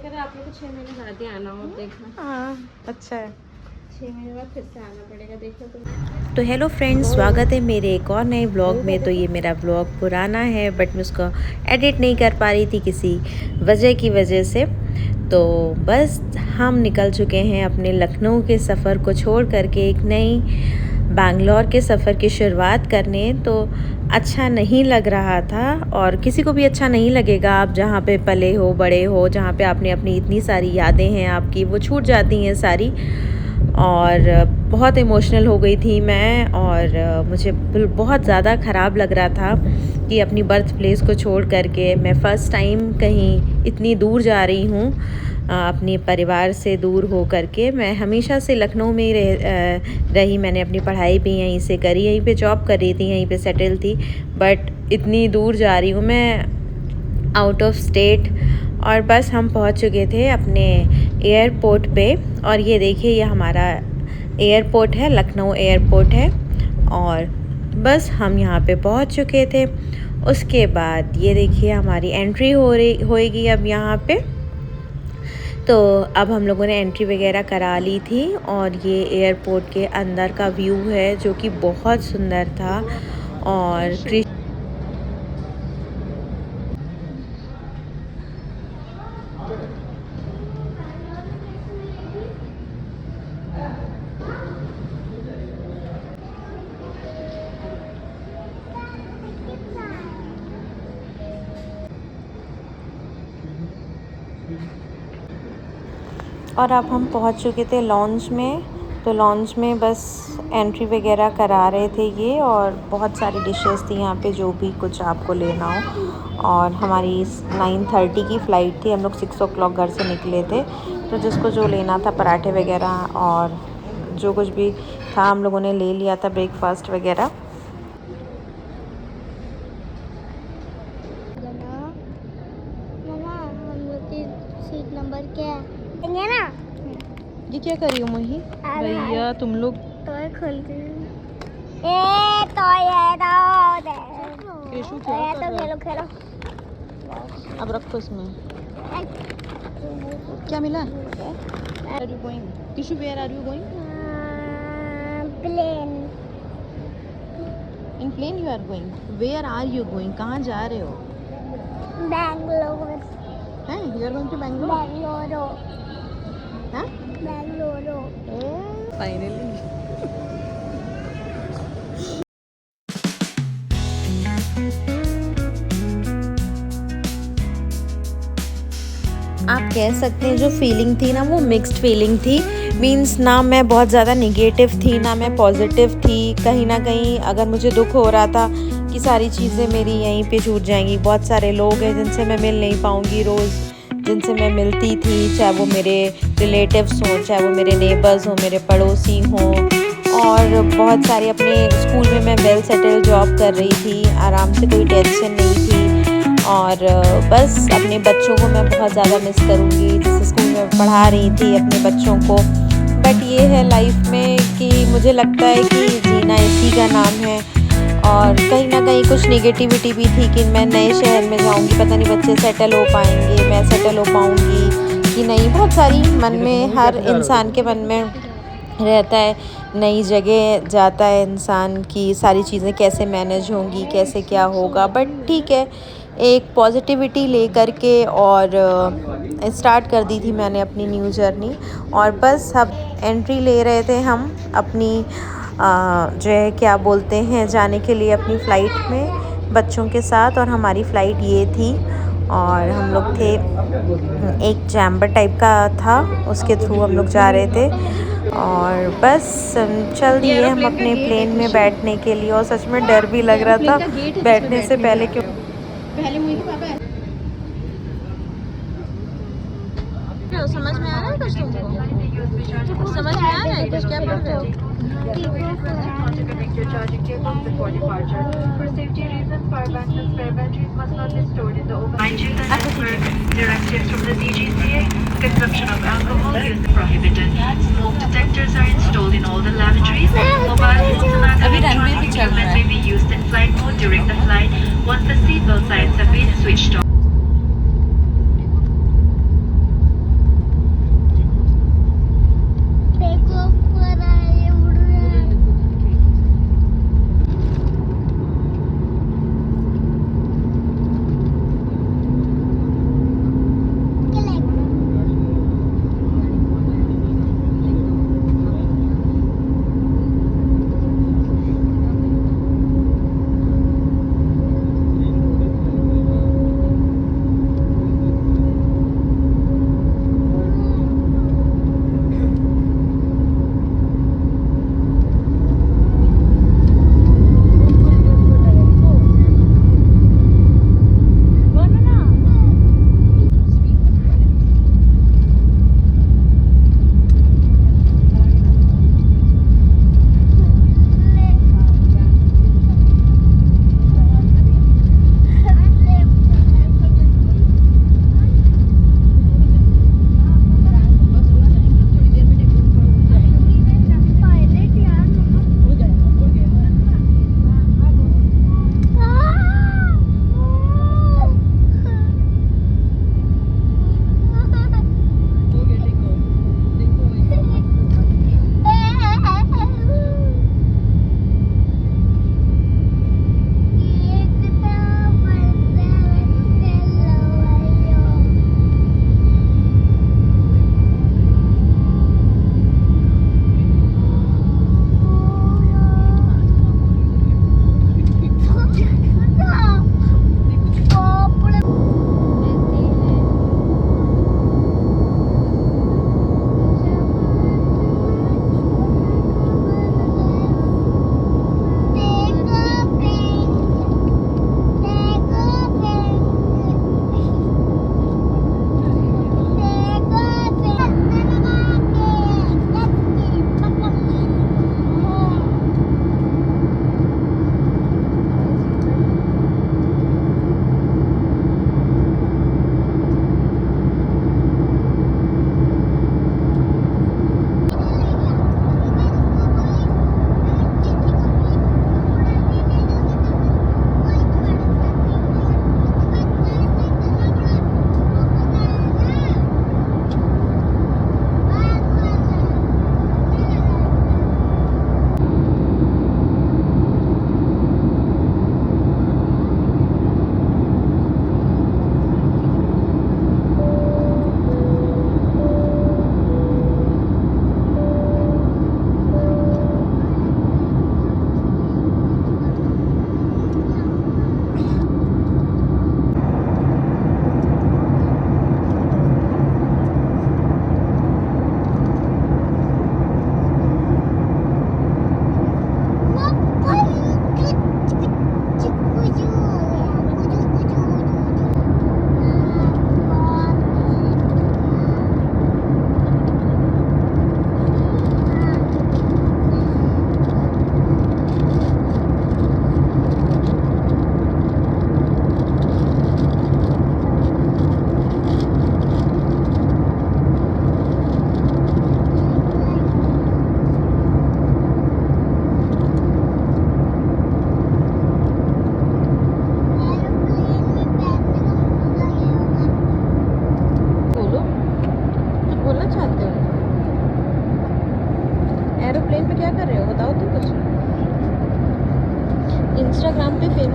कह रहे आप लोग को 6 महीने बाद ही आना हो, देखना। हाँ अच्छा है। 6 महीने बाद फिर से आना पड़ेगा, देखो तुम। तो हेलो फ्रेंड्स, स्वागत है मेरे एक और नए ब्लॉग में। तो ये मेरा ब्लॉग पुराना है बट मैं उसको एडिट नहीं कर पा रही थी किसी वजह से। तो बस हम निकल चुके हैं अपने लखनऊ के सफ़र को छोड़ करके एक नई बैंगलोर के सफ़र की शुरुआत करने। तो अच्छा नहीं लग रहा था और किसी को भी अच्छा नहीं लगेगा। आप जहाँ पे पले हो, बड़े हो, जहाँ पे आपने अपनी इतनी सारी यादें हैं आपकी, वो छूट जाती हैं सारी। और बहुत इमोशनल हो गई थी मैं और मुझे बहुत ज़्यादा ख़राब लग रहा था कि अपनी बर्थ प्लेस को छोड़ करके मैं फ़र्स्ट टाइम कहीं इतनी दूर जा रही हूँ अपने परिवार से दूर हो करके। मैं हमेशा से लखनऊ में ही रही। मैंने अपनी पढ़ाई भी यहीं से करी, यहीं पे जॉब कर रही थी, यहीं पे सेटल थी। बट इतनी दूर जा रही हूँ मैं, आउट ऑफ स्टेट। और बस हम पहुंच चुके थे अपने एयरपोर्ट पे। और ये देखिए, ये हमारा एयरपोर्ट है, लखनऊ एयरपोर्ट है। और बस हम यहाँ पे पहुंच चुके थे। उसके बाद ये देखिए हमारी एंट्री होएगी अब यहाँ पे। तो अब हम लोगों ने एंट्री वगैरह करा ली थी और ये एयरपोर्ट के अंदर का व्यू है जो कि बहुत सुंदर था। और और अब हम पहुंच चुके थे लॉन्च में। तो लॉन्च में बस एंट्री वगैरह करा रहे थे ये, और बहुत सारी डिशेस थी यहाँ पे जो भी कुछ आपको लेना हो। और हमारी 9:30 की फ़्लाइट थी, हम लोग 6 o'clock घर से निकले थे। तो जिसको जो लेना था, पराठे वगैरह और जो कुछ भी था हम लोगों ने ले लिया था, ब्रेकफास्ट वगैरह। मम्मा हम लोग की सीट नंबर क्या है ना? ये क्या कर रही हो मोही? भैया तुम लोग तो खोलते ए तो ये केशु तो क्या कर रहा खेलो है? खेलो। अब रखो इसमें। क्या मिला? Are you going? Keshu where are you going? Plane. In plane you are going? Where are you going? कहाँ जा रहे हो? बैंगलोर। हैं? You are going to Bangalore? Bangalore. हाँ? बैंगलोर। फाइनली। आप कह सकते हैं जो फीलिंग थी ना, वो मिक्स्ड फीलिंग थी। मींस ना मैं बहुत ज़्यादा निगेटिव थी, ना मैं पॉजिटिव थी। कहीं ना कहीं अगर मुझे दुख हो रहा था कि सारी चीज़ें मेरी यहीं पे छूट जाएंगी। बहुत सारे लोग हैं जिनसे मैं मिल नहीं पाऊँगी रोज़, जिनसे मैं मिलती थी, चाहे वो मेरे रिलेटिव्स हों, चाहे वो मेरे नेबर्स हों, मेरे पड़ोसी हों। और बहुत सारे अपने स्कूल में मैं वेल सेटल जॉब कर रही थी, आराम से, कोई टेंशन नहीं थी। और बस अपने बच्चों को मैं बहुत ज़्यादा मिस करूँगी, जिस स्कूल में पढ़ा रही थी अपने बच्चों को। बट ये है लाइफ में कि मुझे लगता है कि जीना इसी का नाम है। और कहीं ना कहीं कुछ नेगेटिविटी भी थी कि मैं नए शहर में जाऊँगी, पता नहीं बच्चे सेटल हो पाएंगे, मैं सेटल हो पाऊँगी कि नहीं। बहुत सारी मन में, हर इंसान के मन में रहता है। नई जगह जाता है इंसान की सारी चीज़ें कैसे मैनेज होंगी, कैसे क्या होगा। बट ठीक है, एक पॉजिटिविटी ले करके और स्टार्ट कर दी थी मैंने अपनी न्यू जर्नी। और बस अब एंट्री ले रहे थे हम अपनी जो है क्या बोलते हैं, जाने के लिए अपनी फ़्लाइट में बच्चों के साथ। और हमारी फ़्लाइट ये थी और हम लोग थे, एक चैम्बर टाइप का था, उसके थ्रू हम लोग जा रहे थे। और बस चल दिए हम अपने प्लेन में बैठने के लिए। और सच में डर भी लग रहा था बैठने से पहले, क्यों पहले मुझे पापा समझ में आ रहा है कुछ तुमको? समझ में आ रहा है कुछ? क्या बोल रहे हो? Directives from the DGCA, consumption of alcohol is prohibited. Smoke detectors are installed in all the lavatories. Mobile phones and electronic equipment may be used in flight mode during the flight once the seatbelt signs have been switched on.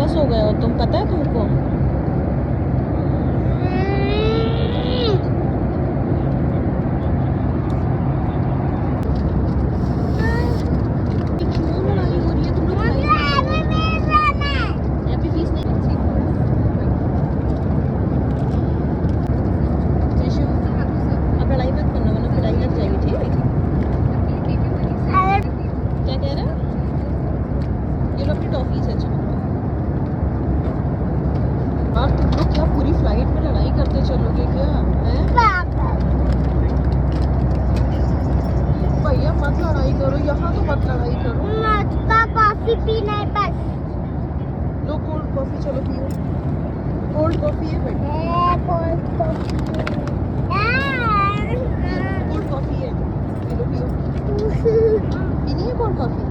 पास हो गए हो तुम, पता है तुमको? Coffee पीना है बस। लो कोल्ड कॉफी, चलो पियो। कोल्ड कॉफी है बेटा, कोल्ड कॉफी कोल्ड कॉफी है, पियो पियो। पीनी है कोल्ड कॉफी?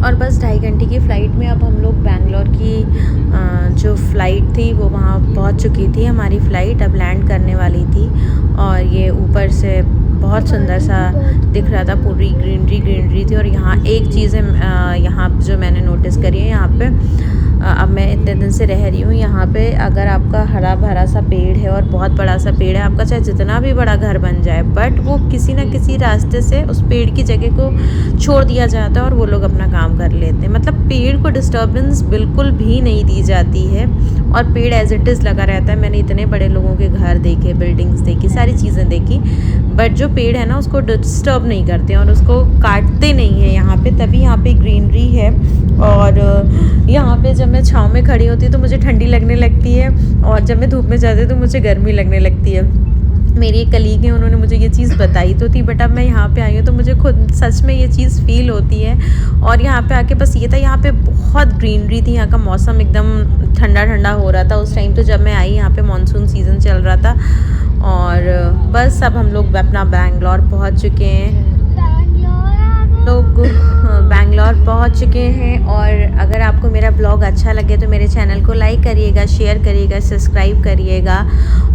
और बस 2.5 घंटे की फ़्लाइट में अब हम लोग बैंगलोर की जो फ़्लाइट थी वो वहाँ पहुँच चुकी थी। हमारी फ़्लाइट अब लैंड करने वाली थी और ये ऊपर से बहुत सुंदर सा दिख रहा था, पूरी ग्रीनरी थी। और यहाँ एक चीज़ है यहाँ जो मैंने नोटिस करी है, यहाँ पे अब मैं इतने दिन से रह रही हूँ यहाँ पे, अगर आपका हरा भरा सा पेड़ है और बहुत बड़ा सा पेड़ है, आपका चाहे जितना भी बड़ा घर बन जाए, बट वो किसी न किसी रास्ते से उस पेड़ की जगह को छोड़ दिया जाता है और वो लोग अपना काम कर लेते हैं। मतलब पेड़ को डिस्टर्बेंस बिल्कुल भी नहीं दी जाती है और पेड़ एज इट इज़ लगा रहता है। मैंने इतने बड़े लोगों के घर देखे, बिल्डिंग्स देखी, सारी चीज़ें देखी, बट जो पेड़ है ना उसको डिस्टर्ब नहीं करते और उसको काटते नहीं है यहाँ पे, तभी यहाँ पे ग्रीनरी है। और यहाँ पे जब मैं छाँव में खड़ी होती हूँ तो मुझे ठंडी लगने लगती है और जब मैं धूप में जाती हूँ तो मुझे गर्मी लगने लगती है। मेरी एक कलीग है, उन्होंने मुझे ये चीज़ बताई तो थी, बट अब मैं यहाँ पे आई हूँ तो मुझे खुद सच में ये चीज़ फ़ील होती है। और यहाँ पे आके बस ये था, यहाँ पे बहुत ग्रीनरी थी, यहाँ का मौसम एकदम ठंडा ठंडा हो रहा था उस टाइम। तो जब मैं आई यहाँ पे मानसून सीज़न चल रहा था और बस अब हम लोग अपना बैंगलोर पहुँच चुके हैं। लोग बैंगलोर पहुंच चुके हैं और अगर आपको मेरा ब्लॉग अच्छा लगे तो मेरे चैनल को लाइक करिएगा, शेयर करिएगा, सब्सक्राइब करिएगा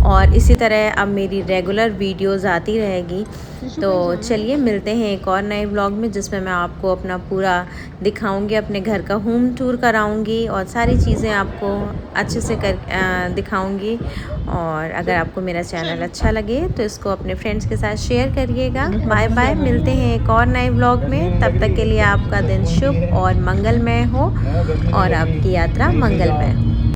और इसी तरह अब मेरी रेगुलर वीडियोस आती रहेगी। तो चलिए मिलते हैं एक और नए ब्लॉग में, जिसमें मैं आपको अपना पूरा दिखाऊंगी, अपने घर का होम टूर कराऊंगी और सारी चीज़ें आपको अच्छे से दिखाऊंगी। और अगर आपको मेरा चैनल अच्छा लगे तो इसको अपने फ्रेंड्स के साथ शेयर करिएगा। बाय बाय, मिलते हैं एक और नए ब्लॉग में। तब तक के लिए आपका दिन शुभ और मंगलमय हो और आपकी यात्रा मंगलमय हो।